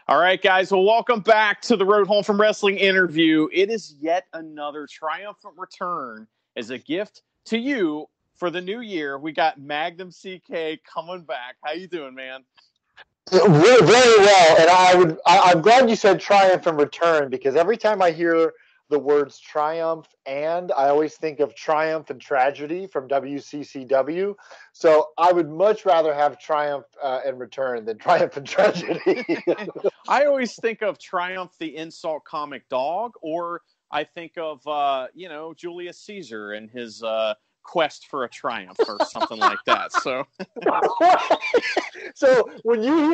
All right, guys. Well, welcome back to the Road Home from Wrestling interview. It is yet another triumphant return as a gift to you for the new year. We got Magnum CK coming back. How you doing, man? Very well, and I'm glad you said triumphant return, because every time I hear the words triumph, and I always think of Triumph and Tragedy from WCCW. So I would much rather have Triumph and Return than Triumph and Tragedy. I always think of Triumph the Insult Comic Dog, or I think of Julius Caesar and his quest for a triumph or something like that. So when you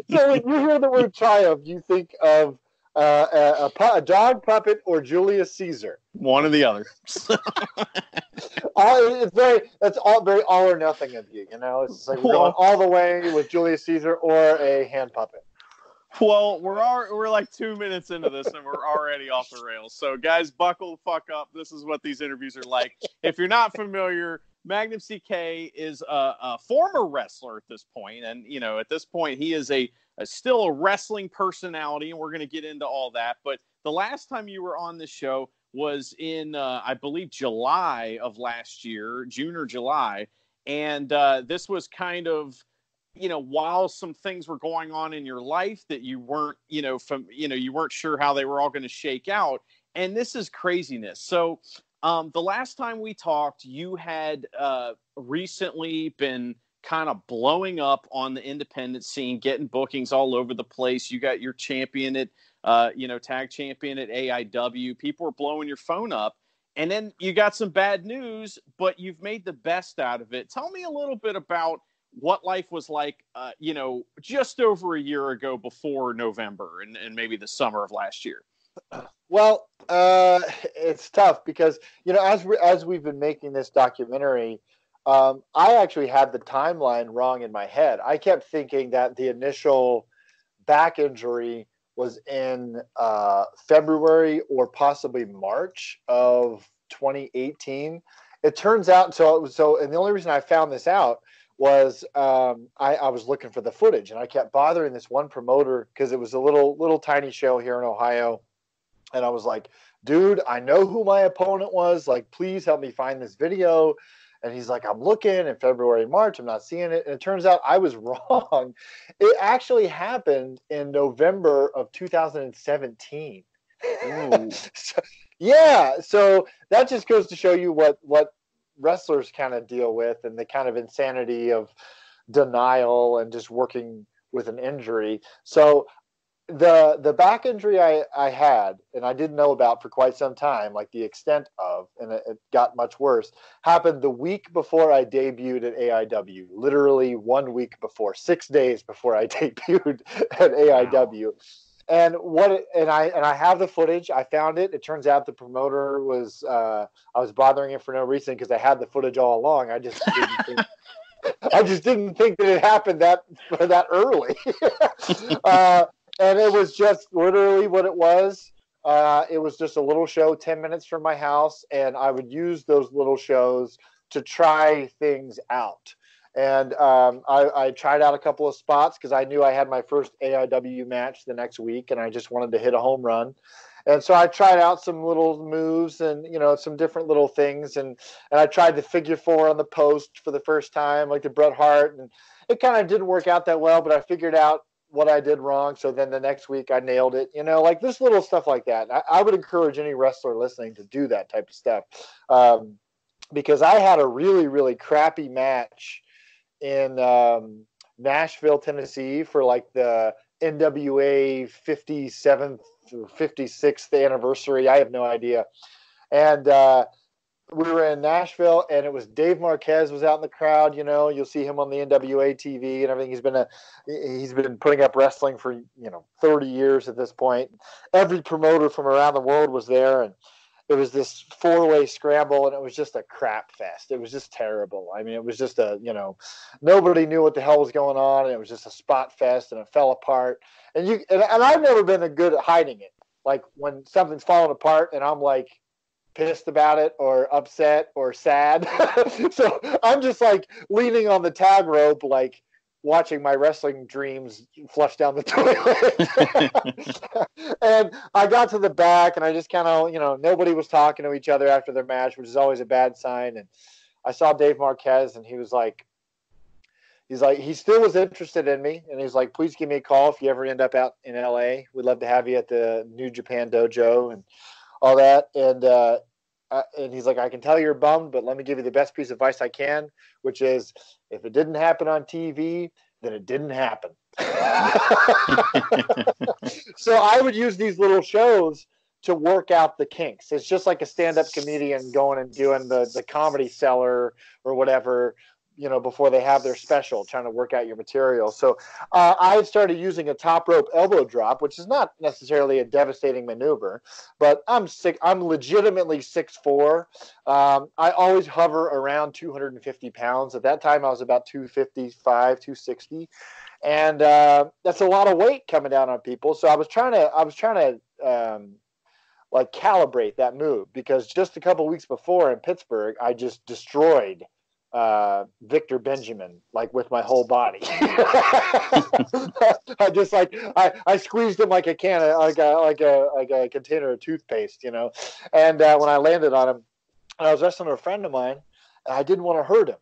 hear the word triumph, you think of a dog puppet or Julius Caesar. One or the other. That's all very all or nothing of you. You know, it's like we're going all the way with Julius Caesar or a hand puppet. Well, we're like 2 minutes into this and we're already off the rails. So, guys, buckle the fuck up. This is what these interviews are like. If you're not familiar, Magnum CK is a former wrestler at this point, and at this point he is still a wrestling personality, and we're going to get into all that. But the last time you were on this show was in I believe July of last year, June or July, and this was kind of while some things were going on in your life that you weren't you weren't sure how they were all going to shake out, and this is craziness. So the last time we talked, you had recently been kind of blowing up on the independent scene, getting bookings all over the place. You got your champion at, tag champion at AIW. People were blowing your phone up. And then you got some bad news, but you've made the best out of it. Tell me a little bit about what life was like, just over a year ago before November and maybe the summer of last year. Well, it's tough because, as we've been making this documentary, I actually had the timeline wrong in my head. I kept thinking that the initial back injury was in February or possibly March of 2018. It turns out, and the only reason I found this out was I was looking for the footage, and I kept bothering this one promoter because it was a little tiny show here in Ohio. And I was like, dude, I know who my opponent was. Like, please help me find this video. And he's like, I'm looking in February, March. I'm not seeing it. And it turns out I was wrong. It actually happened in November of 2017. So that just goes to show you what wrestlers kind of deal with, and the kind of insanity of denial and just working with an injury. So the back injury I had, and I didn't know about for quite some time, like the extent of, and it got much worse, happened the week before I debuted at AIW, literally 1 week before, 6 days before I debuted at AIW. And I have the footage. I found it. It turns out the promoter was, I was bothering him for no reason because I had the footage all along. I just didn't think that it happened that early. And it was just literally what it was. It was just a little show 10 minutes from my house, and I would use those little shows to try things out. And I tried out a couple of spots because I knew I had my first AIW match the next week, and I just wanted to hit a home run. And so I tried out some little moves and, some different little things. And I tried the figure four on the post for the first time, like the Bret Hart. And it kind of didn't work out that well, but I figured out what I did wrong. So then the next week I nailed it, like this little stuff like that. I would encourage any wrestler listening to do that type of stuff. Because I had a really, really crappy match in Nashville, Tennessee for like the NWA 57th or 56th anniversary. I have no idea. And we were in Nashville, and it was Dave Marquez was out in the crowd. You'll see him on the NWA TV and everything. He's been putting up wrestling for 30 years at this point. Every promoter from around the world was there, and it was this 4-way scramble, and it was just a crap fest. It was just terrible. I mean, it was just nobody knew what the hell was going on, and it was just a spot fest, and it fell apart. And I've never been good at hiding it. Like when something's falling apart, and I'm like pissed about it or upset or sad. So I'm just like leaning on the tag rope, like watching my wrestling dreams flush down the toilet. And I got to the back, and I just kind of, nobody was talking to each other after their match, which is always a bad sign. And I saw Dave Marquez, and he still was interested in me, and he's like, please give me a call if you ever end up out in LA. We'd love to have you at the New Japan Dojo and all that. And he's like, I can tell you're bummed, but let me give you the best piece of advice I can, which is, if it didn't happen on TV, then it didn't happen. So I would use these little shows to work out the kinks. It's just like a stand-up comedian going and doing the Comedy Cellar or whatever, before they have their special, trying to work out your material. So I started using a top rope elbow drop, which is not necessarily a devastating maneuver, but I'm legitimately 6'4". I always hover around 250 pounds. At that time, I was about 255, 260. And that's a lot of weight coming down on people. So I was trying to calibrate that move, because just a couple weeks before in Pittsburgh, I just destroyed Victor Benjamin, with my whole body. I squeezed him like a can of, like a container of toothpaste, And when I landed on him, I was wrestling with a friend of mine, and I didn't want to hurt him,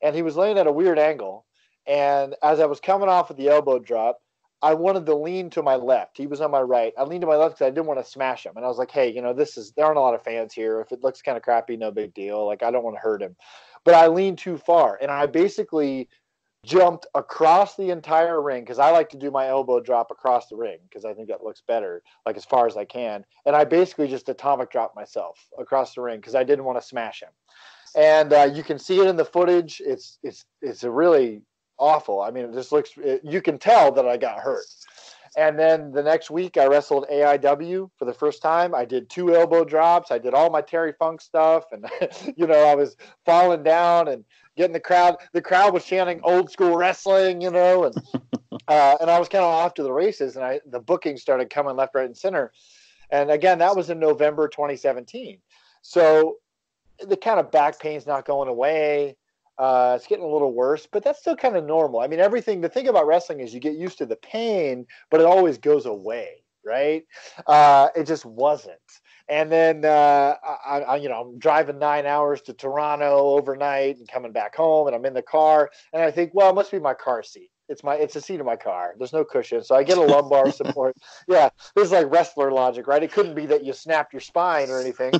and he was laying at a weird angle. And as I was coming off with the elbow drop, I wanted to lean to my left. He was on my right. I leaned to my left because I didn't want to smash him. And I was like, hey, there aren't a lot of fans here. If it looks kind of crappy, no big deal. I don't want to hurt him. But I leaned too far, and I basically jumped across the entire ring, because I like to do my elbow drop across the ring because I think that looks better, as far as I can. And I basically just atomic dropped myself across the ring because I didn't want to smash him. And you can see it in the footage. It's a really awful. I mean, you can tell that I got hurt. And then the next week, I wrestled AIW for the first time. I did 2 elbow drops. I did all my Terry Funk stuff. And, I was falling down and getting the crowd. The crowd was chanting old school wrestling, and I was kind of off to the races. And the booking started coming left, right, and center. And again, that was in November 2017. So the kind of back pain's not going away. It's getting a little worse, but that's still kind of normal. I mean, the thing about wrestling is you get used to the pain, but it always goes away, right? It just wasn't. And then, I'm driving 9 hours to Toronto overnight and coming back home, and I'm in the car, and I think, well, it must be my car seat. It's the seat of my car. There's no cushion. So I get a lumbar support. Yeah. This is like wrestler logic, right? It couldn't be that you snapped your spine or anything.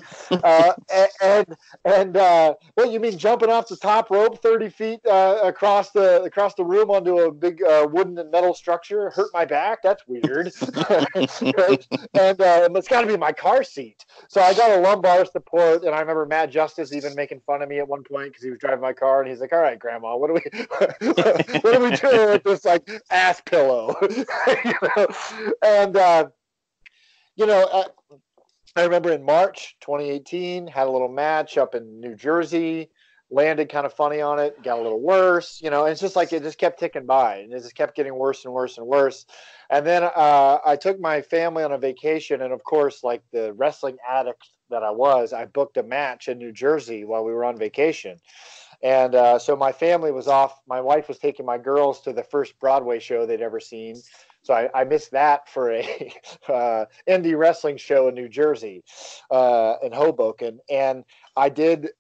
What you mean, jumping off the top rope 30 feet across the room onto a big wooden and metal structure hurt my back? That's weird. Right? And it's got to be my car seat. So I got a lumbar support, and I remember Matt Justice even making fun of me at one point because he was driving my car, and he's like, all right, Grandma, what are we doing with this ass pillow? And I remember in March 2018, had a little match up in New Jersey, landed kind of funny on it, got a little worse, and it's just it just kept ticking by, and it just kept getting worse and worse and worse. And then I took my family on a vacation, and of course, like the wrestling addict that I was, I booked a match in New Jersey while we were on vacation. And so my family was off. My wife was taking my girls to the first Broadway show they'd ever seen. So I missed that for a indie wrestling show in New Jersey, in Hoboken. And I did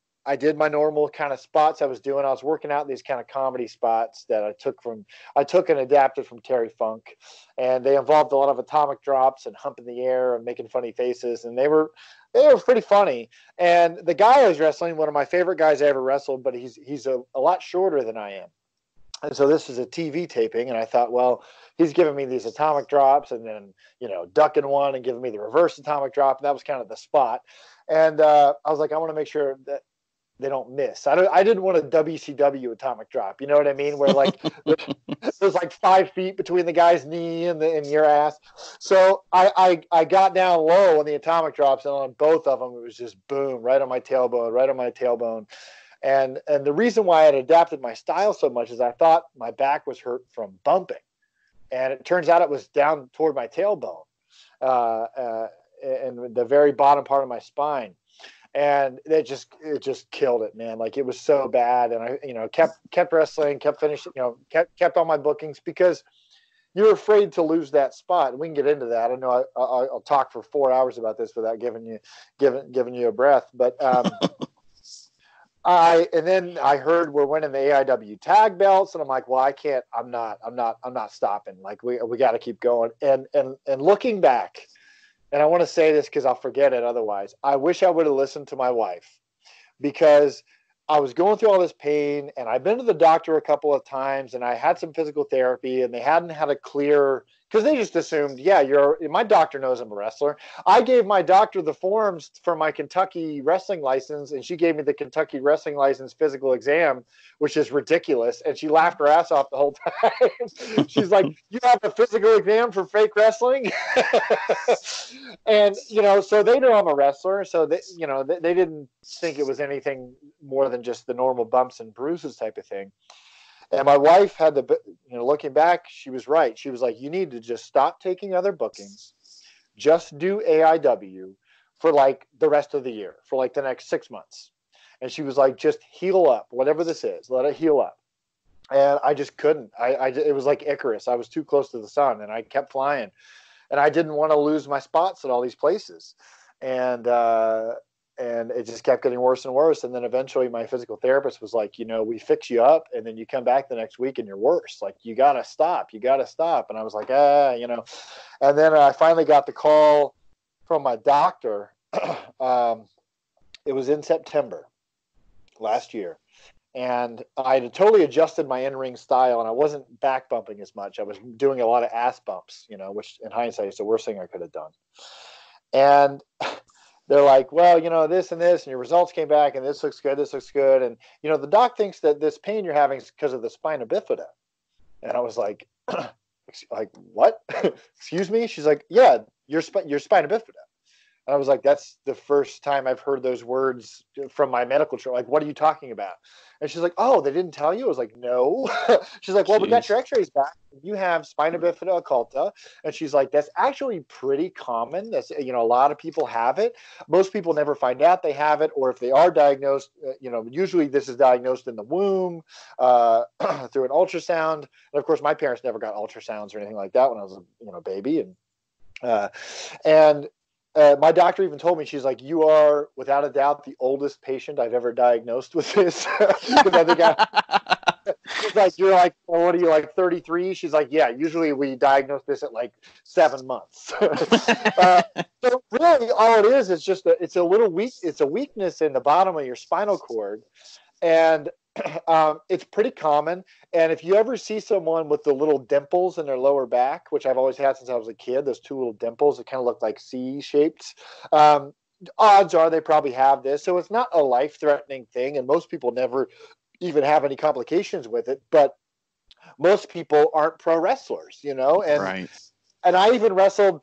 my normal kind of spots I was doing. I was working out these kind of comedy spots that I took and adapted from Terry Funk. And they involved a lot of atomic drops and humping the air and making funny faces. And they were pretty funny. And the guy I was wrestling, one of my favorite guys I ever wrestled, but he's a lot shorter than I am. And so this is a TV taping, and I thought, well, he's giving me these atomic drops and then, ducking one and giving me the reverse atomic drop. And that was kind of the spot. And I was like, I want to make sure that they don't miss. I didn't want a WCW atomic drop. You know what I mean? Where there's 5 feet between the guy's knee and your ass. So I got down low on the atomic drops, and on both of them, it was just boom, right on my tailbone. And the reason why I had adapted my style so much is I thought my back was hurt from bumping. And it turns out it was down toward my tailbone and the very bottom part of my spine. and it just killed it, man. Like, it was so bad. And I, kept wrestling, kept finishing, kept all my bookings, because you're afraid to lose that spot. And we can get into that. I know I'll talk for 4 hours about this without giving you a breath, but, and then I heard we're winning the AIW tag belts, and I'm like, well, I'm not stopping. Like, we got to keep going. And looking back, and I want to say this because I'll forget it otherwise, I wish I would have listened to my wife, because I was going through all this pain, and I've been to the doctor a couple of times, and I had some physical therapy, and they hadn't had a clear, because they just assumed, my doctor knows I'm a wrestler. I gave my doctor the forms for my Kentucky wrestling license, and she gave me the Kentucky wrestling license physical exam, which is ridiculous. And she laughed her ass off the whole time. She's like, you have a physical exam for fake wrestling? And, so they know I'm a wrestler. So they didn't think it was anything more than just the normal bumps and bruises type of thing. And my wife had looking back, she was right. She was like, you need to just stop taking other bookings. Just do AIW for like the rest of the year, for like the next 6 months. And she was like, just heal up, whatever this is, let it heal up. And I just couldn't. It was like Icarus. I was too close to the sun, and I kept flying. And I didn't want to lose my spots at all these places. And it just kept getting worse and worse. And then eventually my physical therapist was like, we fix you up, and then you come back the next week and you're worse. Like, you got to stop. And I was like, And then I finally got the call from my doctor. It was in September last year. And I had totally adjusted my in-ring style, and I wasn't back bumping as much. I was doing a lot of ass bumps, which in hindsight is the worst thing I could have done. And they're like, well, this and this, and your results came back, and this looks good. And, the doc thinks that this pain you're having is because of the spina bifida. And I was like, what? Excuse me? She's like, yeah, your spina bifida. And I was like, that's the first time I've heard those words from my medical chart. Like, what are you talking about? And she's like, oh, they didn't tell you? I was like, no. She's like, well, we got your x-rays back. You have spina bifida occulta. And she's like, that's actually pretty common. That's, a lot of people have it. Most people never find out they have it. Or if they are diagnosed, usually this is diagnosed in the womb through an ultrasound. And of course, my parents never got ultrasounds or anything like that when I was a baby. And my doctor even told me, she's like, you are without a doubt the oldest patient I've ever diagnosed with this. Because I think she's like, you're like, well, what are you, like 33? She's like, yeah, usually we diagnose this at like 7 months. So really all it is just it's a weakness in the bottom of your spinal cord. And it's pretty common. And if you ever see someone with the little dimples in their lower back, which I've always had since I was a kid, those two little dimples that kind of look like C-shaped, odds are they probably have this. So it's not a life-threatening thing, and most people never even have any complications with it. But most people aren't pro wrestlers, And right. And I even wrestled.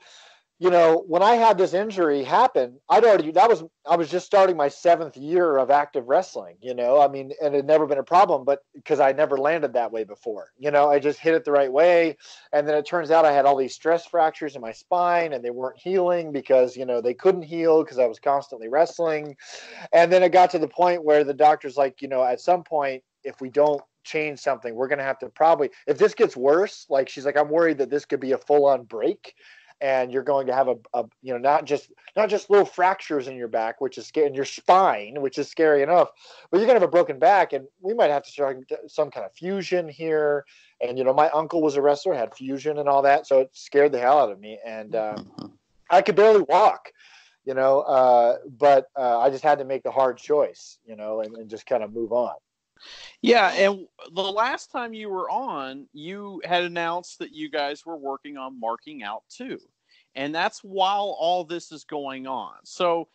When I had this injury happen, I was just starting my 7th year of active wrestling, and it had never been a problem, but because I never landed that way before, I just hit it the right way. And then it turns out I had all these stress fractures in my spine, and they weren't healing because, they couldn't heal because I was constantly wrestling. And then it got to the point where the doctor's like, at some point, if we don't change something, we're going to have to probably, if this gets worse, like, she's like, I'm worried that this could be a full-on break. And you're going to have not just little fractures in your back, which is scary, in your spine, which is scary enough, but you're going to have a broken back, and we might have to start some kind of fusion here. And my uncle was a wrestler, had fusion and all that, so it scared the hell out of me, and I could barely walk, but I just had to make the hard choice, and just kind of move on. Yeah, and the last time you were on, you had announced that you guys were working on Marking Out 2. And that's while all this is going on. So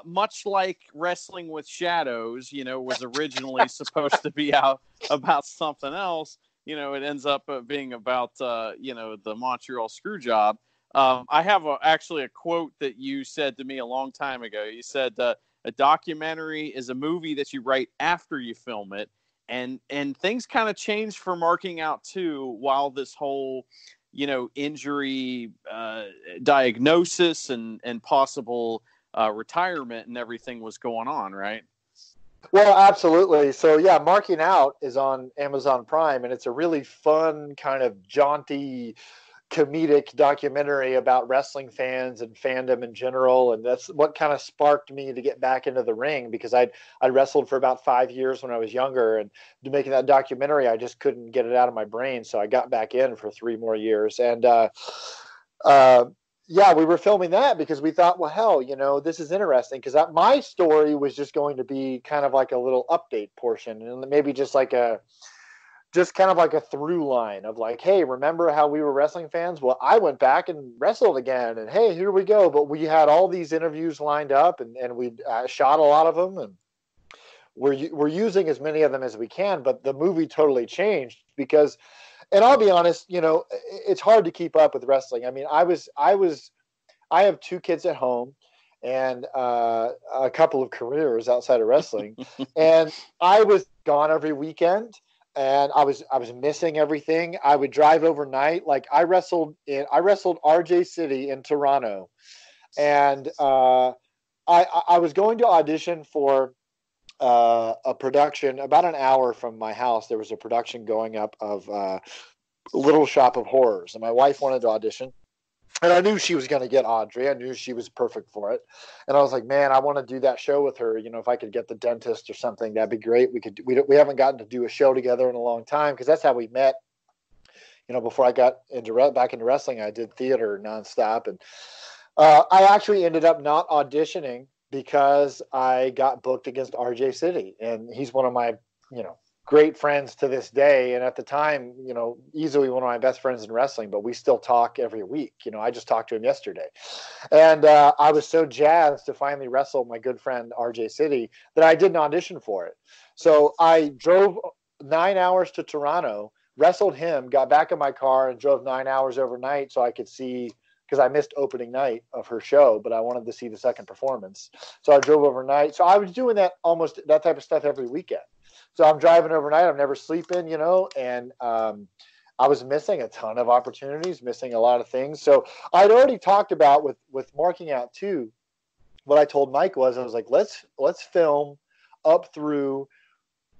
much like Wrestling with Shadows, was originally supposed to be out about something else, it ends up being about, the Montreal Screwjob. I have actually a quote that you said to me a long time ago. You said, a documentary is a movie that you write after you film it. And things kind of changed for Marking Out 2 while this whole, injury diagnosis and possible retirement and everything was going on, right? Well, absolutely. So yeah, Marking Out is on Amazon Prime, and it's a really fun kind of jaunty comedic documentary about wrestling fans and fandom in general. And that's what kind of sparked me to get back into the ring, because I wrestled for about 5 years when I was younger, and making that documentary, I just couldn't get it out of my brain. So I got back in for 3 more years. And uh, yeah, we were filming that because we thought, well, hell, this is interesting, because my story was just going to be kind of like a little update portion, and maybe just kind of like a through line of like, hey, remember how we were wrestling fans? Well, I went back and wrestled again, and hey, here we go. But we had all these interviews lined up, and we shot a lot of them, and we're using as many of them as we can. But the movie totally changed because, and I'll be honest, it's hard to keep up with wrestling. I mean, I have 2 kids at home and a couple of careers outside of wrestling, and I was gone every weekend. And I was missing everything. I would drive overnight. Like I wrestled RJ City in Toronto, and I was going to audition for a production about an hour from my house. There was a production going up of Little Shop of Horrors, and my wife wanted to audition. And I knew she was going to get Audrey. I knew she was perfect for it. And I was like, man, I want to do that show with her. If I could get the dentist or something, that'd be great. We haven't gotten to do a show together in a long time, because that's how we met. Before I got back into wrestling, I did theater nonstop. And I actually ended up not auditioning because I got booked against RJ City. And he's one of my, great friends to this day. And at the time, easily one of my best friends in wrestling, but we still talk every week. I just talked to him yesterday. And I was so jazzed to finally wrestle my good friend RJ City that I didn't audition for it. So I drove 9 hours to Toronto, wrestled him, got back in my car, and drove 9 hours overnight so I could see, because I missed opening night of her show, but I wanted to see the second performance. So I drove overnight. So I was doing that type of stuff every weekend. So I'm driving overnight. I'm never sleeping, and I was missing a ton of opportunities, missing a lot of things. So I'd already talked about with Marking Out too. What I told Mike was, I was like, let's film up through.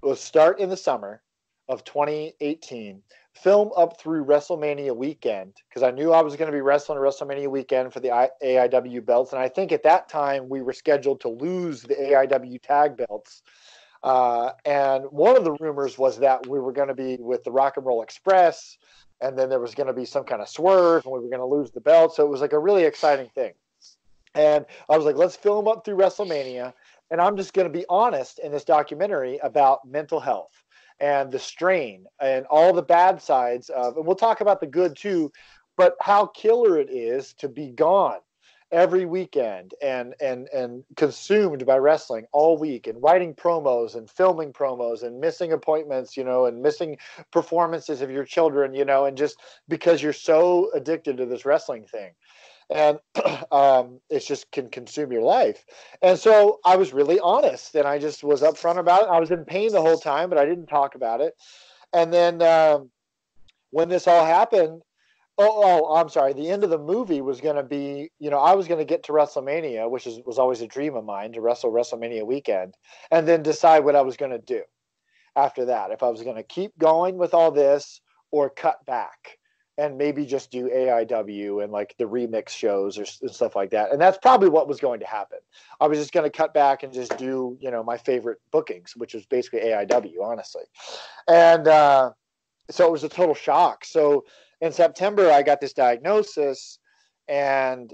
We'll start in the summer of 2018. Film up through WrestleMania weekend, because I knew I was going to be wrestling WrestleMania weekend for the AIW belts, and I think at that time we were scheduled to lose the AIW tag belts. And one of the rumors was that we were going to be with the Rock and Roll Express, and then there was going to be some kind of swerve, and we were going to lose the belt. So it was like a really exciting thing. And I was like, let's film up through WrestleMania. And I'm just going to be honest in this documentary about mental health and the strain and all the bad sides of, and we'll talk about the good too, but how killer it is to be gone every weekend and consumed by wrestling all week, and writing promos and filming promos and missing appointments, and missing performances of your children, and just because you're so addicted to this wrestling thing. And it just can consume your life. And so I was really honest, and I just was upfront about it. I was in pain the whole time, but I didn't talk about it. And then when this all happened, I'm sorry. The end of the movie was going to be, I was going to get to WrestleMania, which was always a dream of mine, to wrestle WrestleMania weekend, and then decide what I was going to do after that. If I was going to keep going with all this or cut back and maybe just do AIW and like the remix shows or stuff like that. And that's probably what was going to happen. I was just going to cut back and just do, my favorite bookings, which was basically AIW, honestly. And so it was a total shock. So in September, I got this diagnosis, and,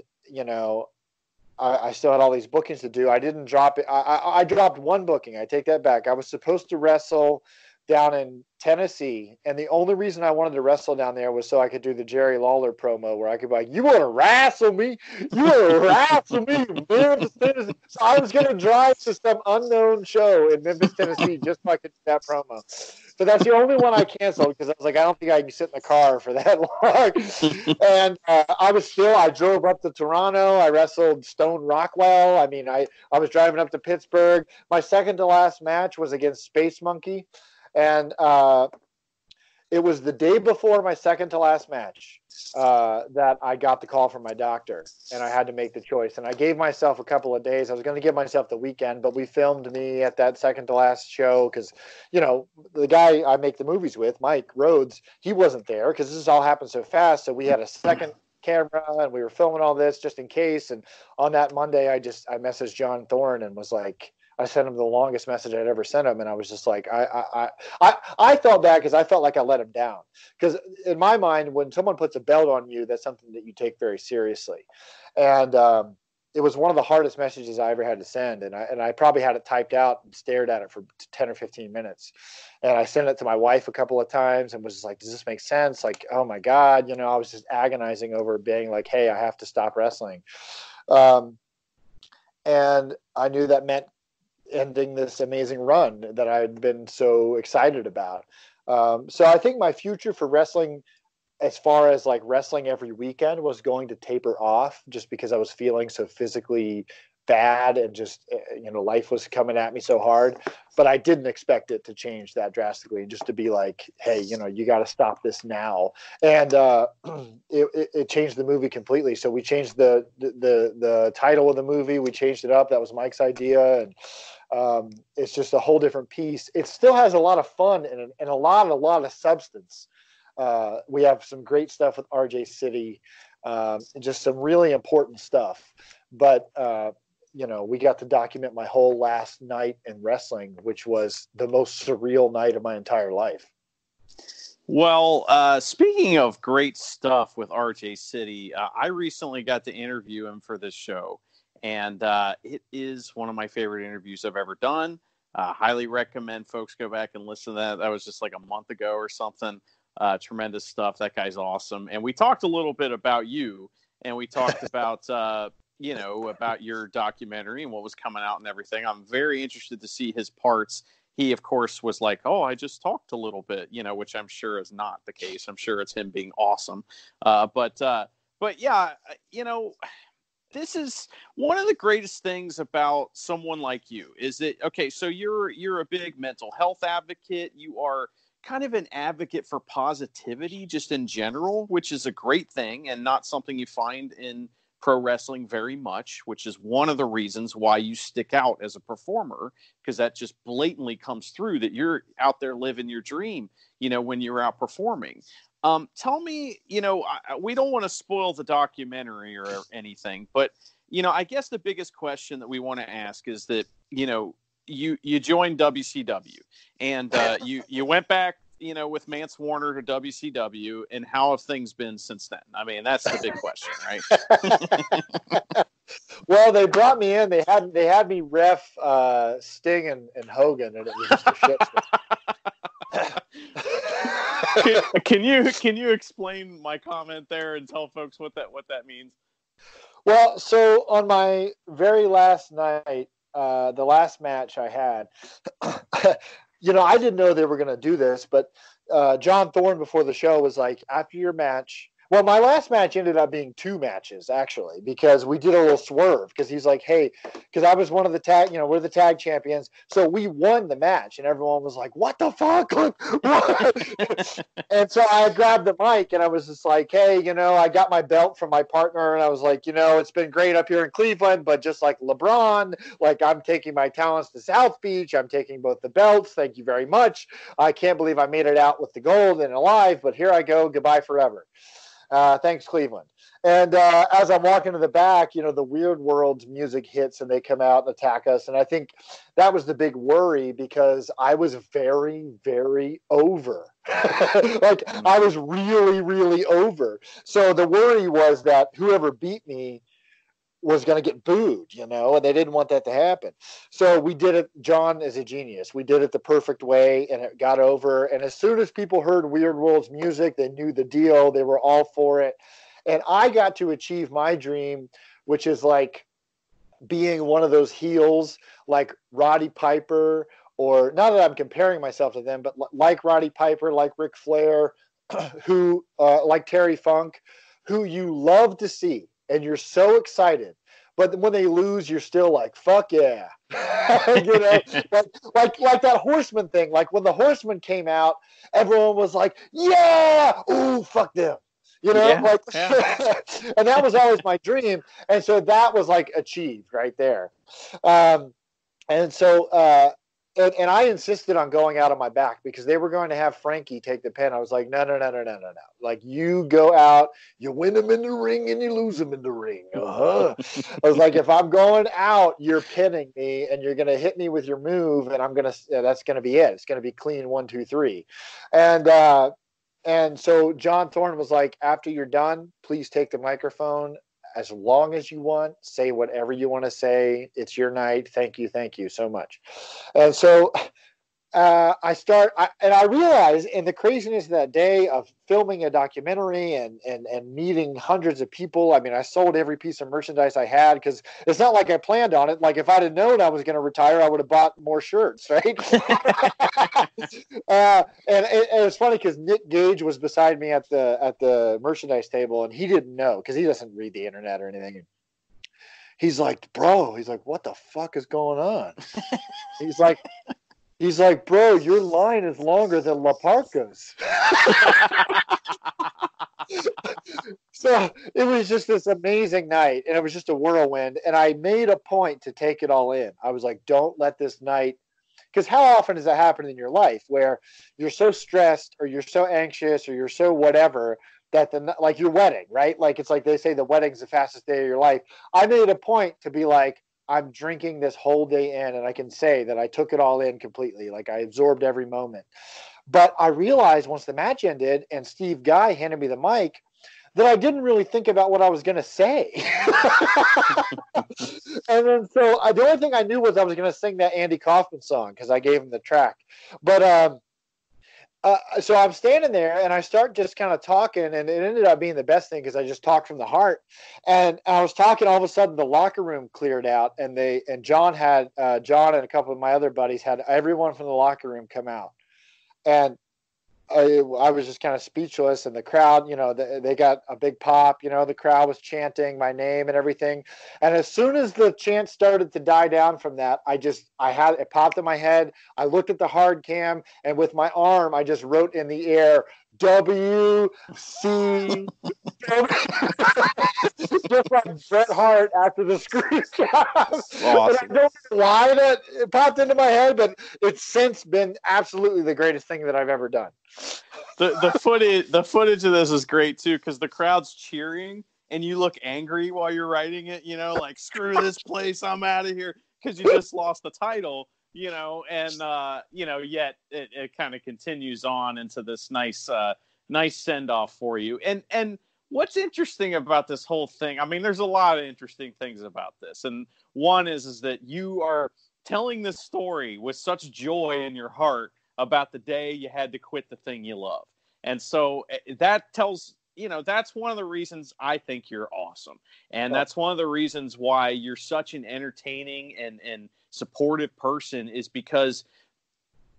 I still had all these bookings to do. I didn't drop it. I dropped one booking. I take that back. I was supposed to wrestle down in Tennessee, and the only reason I wanted to wrestle down there was so I could do the Jerry Lawler promo where I could be like, you want to wrestle me? You want to wrestle me? Memphis, Tennessee. So I was going to drive to some unknown show in Memphis, Tennessee, just so I could do that promo. So that's the only one I canceled, because I was like, I don't think I can sit in the car for that long. And I drove up to Toronto. I wrestled Stone Rockwell. I mean, I was driving up to Pittsburgh. My second to last match was against Space Monkey. And It was the day before my second to last match that I got the call from my doctor, and I had to make the choice. And I gave myself a couple of days. I was going to give myself the weekend, but we filmed me at that second to last show because, you know, the guy I make the movies with, Mike Rhodes, he wasn't there because this all happened so fast. So we had a second camera and we were filming all this just in case. And on that Monday, I messaged John Thorne and was like, I sent him the longest message I'd ever sent him. And I was just like, I felt bad because I felt like I let him down. Because in my mind, when someone puts a belt on you, that's something that you take very seriously. And it was one of the hardest messages I ever had to send. And I probably had it typed out and stared at it for 10 or 15 minutes. And I sent it to my wife a couple of times and was just like, does this make sense? Like, oh my God, you know, I was just agonizing over being like, hey, I have to stop wrestling. And I knew that meant ending this amazing run that I had been so excited about. So I think my future for wrestling, as far as like wrestling every weekend, was going to taper off just because I was feeling so physically bad and just, you know, life was coming at me so hard. But I didn't expect it to change that drastically, just to be like, hey, you know, you got to stop this now. And it changed the movie completely. So we changed the title of the movie. We changed it up. That was Mike's idea. And it's just a whole different piece. It still has a lot of fun and a lot of substance. We have some great stuff with RJ City, and just some really important stuff. But you know, we got to document my whole last night in wrestling, which was the most surreal night of my entire life. Well, speaking of great stuff with RJ City, I recently got to interview him for this show. And it is one of my favorite interviews I've ever done. Highly recommend folks go back and listen to that. That was just like a month ago or something. Tremendous stuff. That guy's awesome. And we talked a little bit about you, and we talked about, you know, about your documentary and what was coming out and everything. I'm very interested to see his parts. He, of course, was like, oh, I just talked a little bit, you know, which I'm sure is not the case. I'm sure it's him being awesome. But yeah, you know, this is one of the greatest things about someone like you is that, okay, so you're a big mental health advocate. You are kind of an advocate for positivity just in general, which is a great thing and not something you find in pro wrestling very much, which is one of the reasons why you stick out as a performer, because that just blatantly comes through that you're out there living your dream, you know, when you're out performing. Tell me, you know, we don't want to spoil the documentary or anything, but, you know, I guess the biggest question that we want to ask is that, you know, you joined WCW and you went back, you know, with Mance Warner to WCW, and how have things been since then? I mean, that's the big question, right? Well, they brought me in. They had me ref Sting and Hogan, and it was just a shit Can you explain my comment there and tell folks what that means? Well, so on my very last night, the last match I had, you know, I didn't know they were going to do this, but John Thorne before the show was like, after your match. Well, my last match ended up being 2 matches, actually, because we did a little swerve. Because he's like, hey, because I was one of the tag, you know, we're the tag champions. So we won the match. And everyone was like, what the fuck? What? And so I grabbed the mic and I was just like, hey, you know, I got my belt from my partner. And I was like, you know, it's been great up here in Cleveland. But just like LeBron, like I'm taking my talents to South Beach. I'm taking both the belts. Thank you very much. I can't believe I made it out with the gold and alive. But here I go. Goodbye forever. Thanks, Cleveland. And as I'm walking to the back, you know, the Weird World's music hits and they come out and attack us. And I think that was the big worry because I was very, very over. Like I was really, really over. So the worry was that whoever beat me was going to get booed, you know, and they didn't want that to happen. So we did it. John is a genius. We did it the perfect way and it got over. And as soon as people heard Weird World's music, they knew the deal. They were all for it. And I got to achieve my dream, which is like being one of those heels like Roddy Piper, or not that I'm comparing myself to them, but like Roddy Piper, like Ric Flair, who like Terry Funk, who you love to see. And you're so excited but when they lose, you're still like, fuck yeah. You know, like that Horseman thing. Like when the Horseman came out, everyone was like, yeah, ooh, fuck them. You know, and that was always my dream. And so that was like achieved right there. And so, and I insisted on going out on my back because they were going to have Frankie take the pin. I was like, no. Like, you go out, you win them in the ring and you lose them in the ring. I was like, if I'm going out, you're pinning me and you're going to hit me with your move. And that's going to be it. It's going to be clean 1, 2, 3. And so John Thorne was like, after you're done, please take the microphone. As long as you want, say whatever you want to say. It's your night. Thank you so much. And so I realized in the craziness of that day of filming a documentary and meeting hundreds of people. I mean, I sold every piece of merchandise I had because it's not like I planned on it. Like if I'd have known I was going to retire, I would have bought more shirts, right? And it's funny because Nick Gage was beside me at the merchandise table, and he didn't know because he doesn't read the internet or anything. He's like, bro, what the fuck is going on? He's like, bro, your line is longer than La Parca's. So it was just this amazing night, and it was just a whirlwind. And I made a point to take it all in. I was like, don't let this night, because how often does that happen in your life where you're so stressed or you're so anxious or you're so whatever that like your wedding, right? Like it's like they say the wedding's the fastest day of your life. I made a point to be like, I'm drinking this whole day in, and I can say that I took it all in completely. Like I absorbed every moment. But I realized once the match ended and Steve Guy handed me the mic that I didn't really think about what I was going to say. And then so the only thing I knew was I was going to sing that Andy Kaufman song because I gave him the track. But so I'm standing there and I start just kind of talking, and it ended up being the best thing because I just talked from the heart. And I was talking, all of a sudden the locker room cleared out, and John and a couple of my other buddies had everyone from the locker room come out. And I was just kind of speechless, and the crowd, they got a big pop, the crowd was chanting my name and everything. And as soon as the chant started to die down from that, it popped in my head. I looked at the hard cam, and with my arm, I just wrote in the air, WC. Just like Bret Hart after the screw job. Awesome. And I don't know why that it popped into my head, but it's since been absolutely the greatest thing that I've ever done. The footage of this is great too, because the crowd's cheering and you look angry while you're writing it, like screw this place, I'm out of here, because you just lost the title, and yet it kind of continues on into this nice send off for you. And what's interesting about this whole thing, I mean, there's a lot of interesting things about this, and one is that you are telling this story with such joy in your heart about the day you had to quit the thing you love. And so that tells, that's one of the reasons I think you're awesome. And that's one of the reasons why you're such an entertaining and supportive person, is because,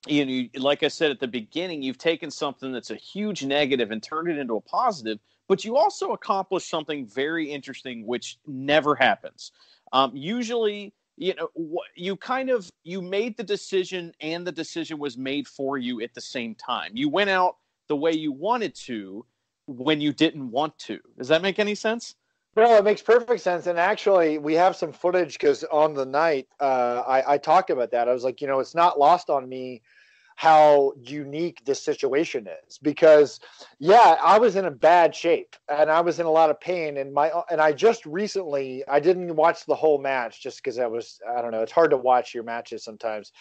like I said at the beginning, you've taken something that's a huge negative and turned it into a positive, but you also accomplished something very interesting, which never happens. Usually, you made the decision, and the decision was made for you at the same time. You went out the way you wanted to when you didn't want to. Does that make any sense? No, it makes perfect sense. And actually, we have some footage because on the night, I talked about that. I was like, it's not lost on me how unique this situation is, because I was in a bad shape and I was in a lot of pain, and I just recently, I didn't watch the whole match just because I don't know, it's hard to watch your matches sometimes.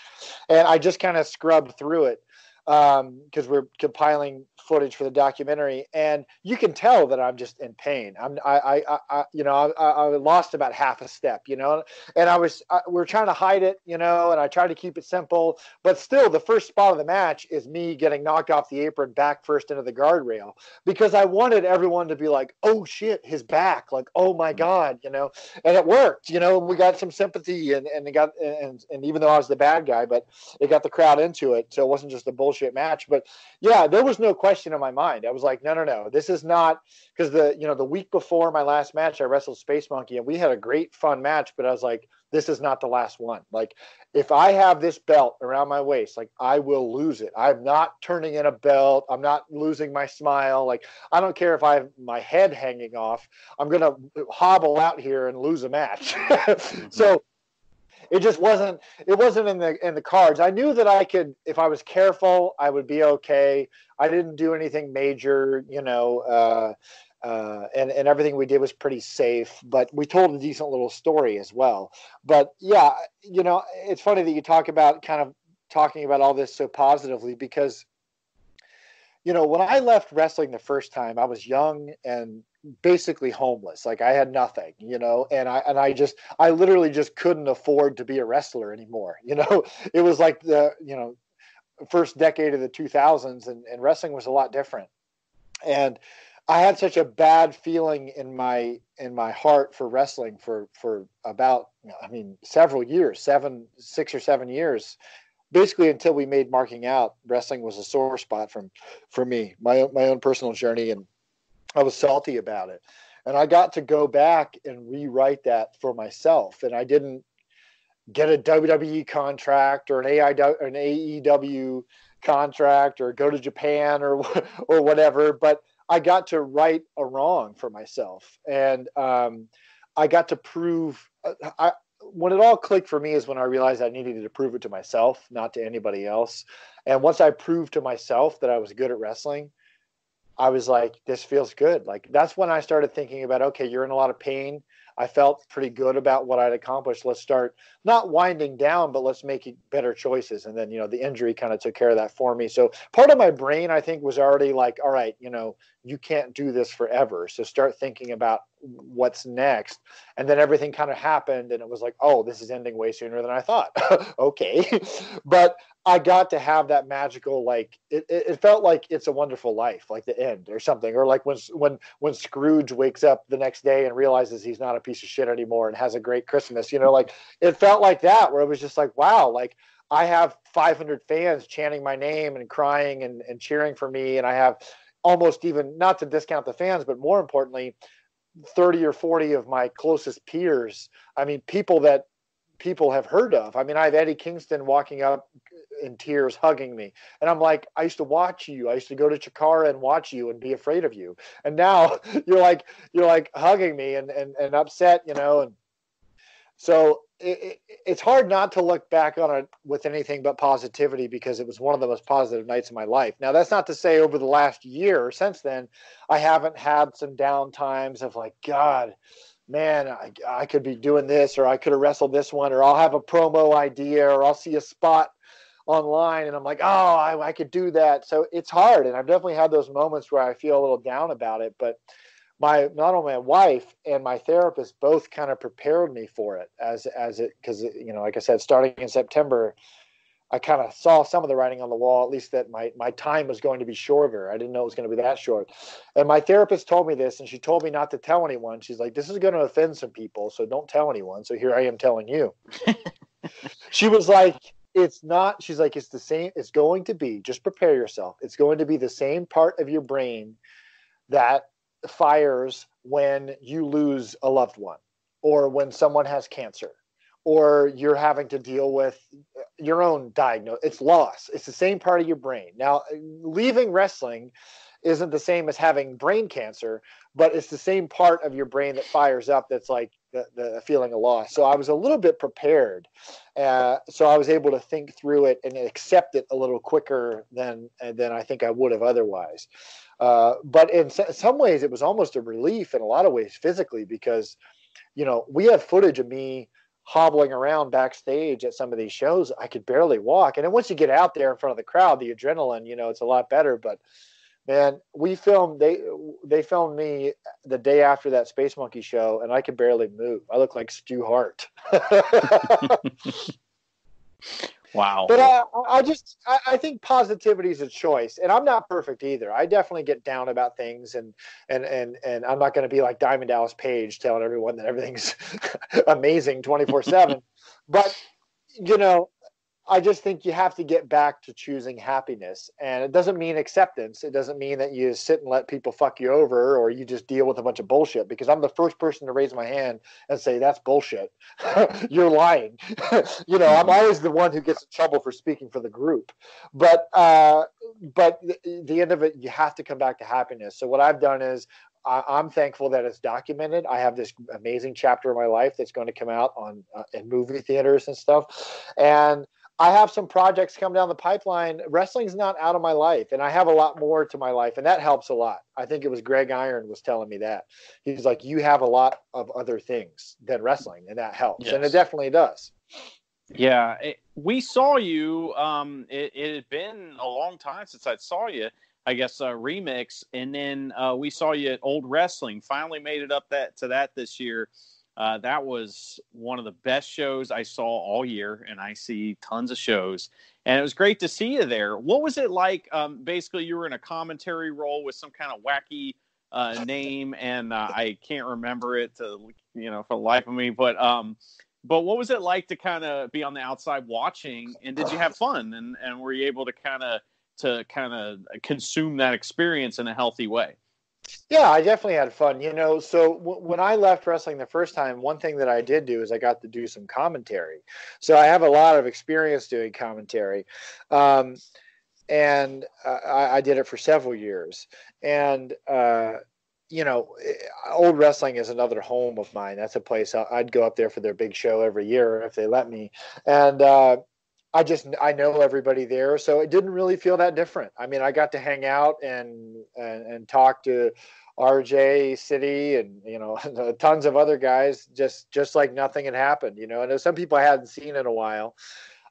And I just kind of scrubbed through it because we're compiling footage for the documentary, and you can tell that I'm just in pain. I lost about half a step, and we're trying to hide it, and I tried to keep it simple, but still the first spot of the match is me getting knocked off the apron back first into the guardrail, because I wanted everyone to be like, oh shit, his back, like, oh my God, and it worked, we got some sympathy and even though I was the bad guy, but it got the crowd into it. So it wasn't just a bullshit match, but there was no question question in my mind. I was like, no, this is not, because the week before my last match, I wrestled Space Monkey and we had a great fun match, but I was like, this is not the last one. Like, if I have this belt around my waist, like, I will lose it. I'm not turning in a belt. I'm not losing my smile. Like, I don't care if I have my head hanging off. I'm going to hobble out here and lose a match. So it just wasn't in the cards. I knew that I could, if I was careful, I would be okay. I didn't do anything major, and everything we did was pretty safe, but we told a decent little story as well. But yeah, it's funny that you talk about kind of talking about all this so positively, because when I left wrestling the first time, I was young and basically homeless. Like, I had nothing, and I literally just couldn't afford to be a wrestler anymore. It was like the, first decade of the 2000s, and wrestling was a lot different. And I had such a bad feeling in my heart for wrestling for about, several years, 6 or 7 years, basically until we made Marking Out. Wrestling was a sore spot for me, my own personal journey, and I was salty about it. And I got to go back and rewrite that for myself. And I didn't get a WWE contract or an AEW contract or go to Japan or whatever, but I got to right a wrong for myself. And I got to prove, when it all clicked for me is when I realized I needed to prove it to myself, not to anybody else. And once I proved to myself that I was good at wrestling, I was like, this feels good. Like, that's when I started thinking about, okay, you're in a lot of pain. I felt pretty good about what I'd accomplished. Let's start not winding down, but let's make better choices. And then, the injury kind of took care of that for me. So part of my brain, I think, was already like, all right, you can't do this forever. So start thinking about what's next. And then everything kind of happened, and it was like, oh, this is ending way sooner than I thought. Okay. But I got to have that magical, like, it felt like It's a Wonderful Life, like the end or something. Or like when Scrooge wakes up the next day and realizes he's not a piece of shit anymore and has a great Christmas, like, it felt like that, where it was just like, wow, like, I have 500 fans chanting my name and crying and cheering for me. And I have almost, even, not to discount the fans, but more importantly, 30 or 40 of my closest peers. People that people have heard of. I have Eddie Kingston walking up in tears, hugging me. And I'm like, I used to watch you. I used to go to Chikara and watch you and be afraid of you. And now you're like hugging me and upset, and so it's hard not to look back on it with anything but positivity, because it was one of the most positive nights of my life. Now, that's not to say over the last year or since then, I haven't had some down times of like, God, man, I could be doing this, or I could have wrestled this one, or I'll have a promo idea, or I'll see a spot online and I'm like, oh, I could do that. So it's hard. And I've definitely had those moments where I feel a little down about it, but not only my wife and my therapist both kind of prepared me for it as it, because, like I said, starting in September, I kind of saw some of the writing on the wall, at least that my time was going to be shorter. I didn't know it was going to be that short. And my therapist told me this, and she told me not to tell anyone. She's like, this is going to offend some people, so don't tell anyone. So here I am telling you. She was like, it's not, she's like, it's the same. It's going to be, just prepare yourself. It's going to be the same part of your brain that fires when you lose a loved one, or when someone has cancer, or you're having to deal with your own diagnosis. It's loss. It's the same part of your brain. Now, leaving wrestling isn't the same as having brain cancer, but it's the same part of your brain that fires up. That's like the feeling of loss. So I was a little bit prepared. So I was able to think through it and accept it a little quicker than I think I would have otherwise. But in some ways, it was almost a relief in a lot of ways physically, because, we have footage of me hobbling around backstage at some of these shows. I could barely walk. And then once you get out there in front of the crowd, the adrenaline, it's a lot better. But man, they filmed me the day after that Space Monkey show, and I could barely move. I look like Stu Hart. Wow. But I think positivity is a choice, and I'm not perfect either. I definitely get down about things, and I'm not going to be like Diamond Dallas Page telling everyone that everything's amazing 24/7. But I just think you have to get back to choosing happiness. And it doesn't mean acceptance. It doesn't mean that you sit and let people fuck you over or you just deal with a bunch of bullshit, because I'm the first person to raise my hand and say, that's bullshit. You're lying. I'm always the one who gets in trouble for speaking for the group. But the end of it, you have to come back to happiness. So what I've done is, I'm thankful that it's documented. I have this amazing chapter of my life that's going to come out on in movie theaters and stuff. And I have some projects come down the pipeline. Wrestling's not out of my life, and I have a lot more to my life, and that helps a lot. I think it was Greg Iron was telling me that. He's like, you have a lot of other things than wrestling, and that helps. Yes. And it definitely does. Yeah, we saw you. It had been a long time since I saw you. I guess Remix, and then we saw you at Old Wrestling. Finally made it up to that this year. That was one of the best shows I saw all year, and I see tons of shows. And it was great to see you there. What was it like? Basically, you were in a commentary role with some kind of wacky name, and I can't remember it for the life of me. But what was it like to kind of be on the outside watching? And did you have fun? And were you able to kind of consume that experience in a healthy way? Yeah, I definitely had fun. So when I left wrestling the first time, one thing that I did do is I got to do some commentary. So I have a lot of experience doing commentary. And I did it for several years. And, Old Wrestling is another home of mine. That's a place I'd go up there for their big show every year if they let me. And, I know everybody there, so it didn't really feel that different. I mean, I got to hang out and talk to RJ City and tons of other guys, just like nothing had happened. And there's some people I hadn't seen in a while,